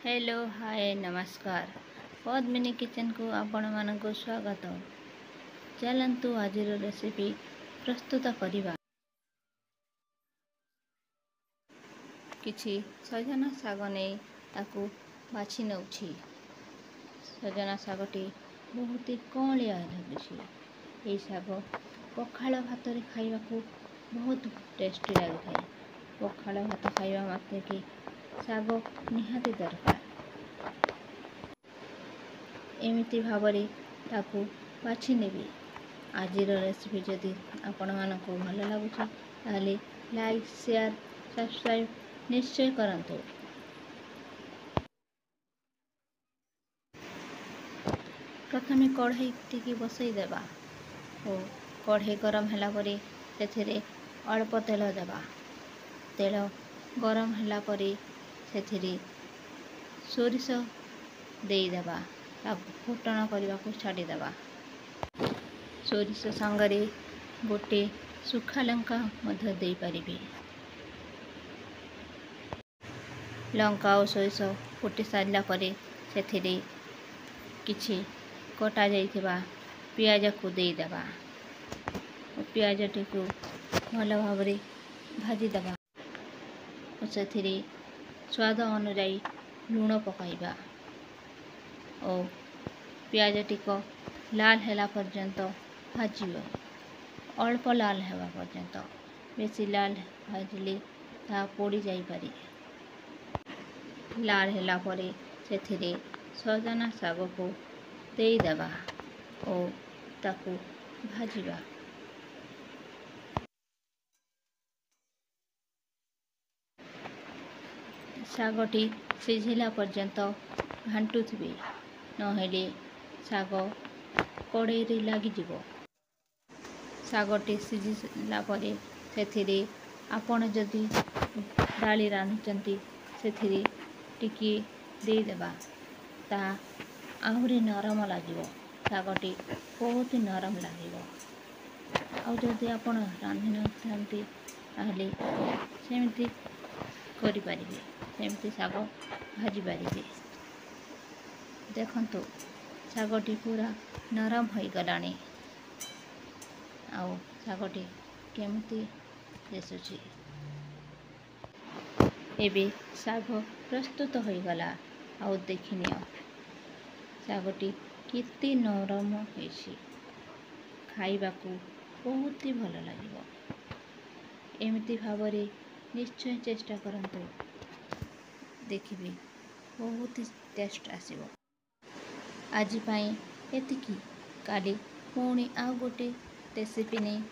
Hello hi नमस्कार Padmini kitchen को आपण मानक स्वागत। चलतु आज रेसिपी प्रस्तुत करवा। किछि सजना शाग नहीं ताकू बाछि नौछि। सजना शागटी बहुत कलिया लगुछि। यही शाग पखाल भात रे खाइबा को बहुत टेस्टी लगे। पखाल भात खाइबा मात्रे कि शाग निहाती दरकार। एमिति भावरे ताकू बाछि नेबी। आजिर रेसिपी जदि आपण मानकु भल लागुछि ताले लाइक शेयर सब्सक्राइब निश्चय करंतु। प्रथमे कढ़ई टिकी बसई देबा और कढ़ई गरम होला परे सेथिरे अल्प तेल देबा। तेल गरम होला परे सेथिरे सोरिष देई देबा। फुटण करने को छाड़ी देबा। सोरिष संगरे गोटे सुखा लंका मध्य देई परिबे। लंका और सोरिष फुटी सारला परे सेथिरे किछि कटा जाइथिबा पियाज को देई देबा। पियाज टिकु भल भावरे भाजी देबा। सेथिरे स्वाद अनुसार लूण पकाइबा और पियाज टिक लाल हैला पर्यंत भाजिबो। अल्प लाल हेबा पर्यंत, बेसी लाल भाजिले ता पोड़ी जाई पारे। लाल हैला परे सेथिरे सजना शाग को देई देबा और ताकू भाजिबा। शागटी सिझिला पर्यंत घांटुथिबे, नहेले शाग कड़ई रे लागी जिवो। शागटी सिझिला परे सेथिरे आपण जदि डाली रांधुचंती सेथिरे टिकी देई देबा। ता आहुरी नरम लागिवो। शागटी बहुत नरम लागिवो। आ जदि आपण रांधि नथांती ताहले सेमिति करि परिबे। सेमिति शाग भाजी पारिबे। देखंतु शागटी पूरा नरम हो गलानी। आउ शागटी केमती दिसुछि। एबे शाग प्रस्तुत हो गला। आउ देखिनियो शागटी केते नरम होइछि। खाइबा को बहुत ही भल लागिवो। एमिति भावरे निश्चय चेष्टा करंतु। देखिबे बहुत ही टेस्ट आसीबो। आज पाई एतिकी। काली पुणी आउ गोटे रेसिपी नहीं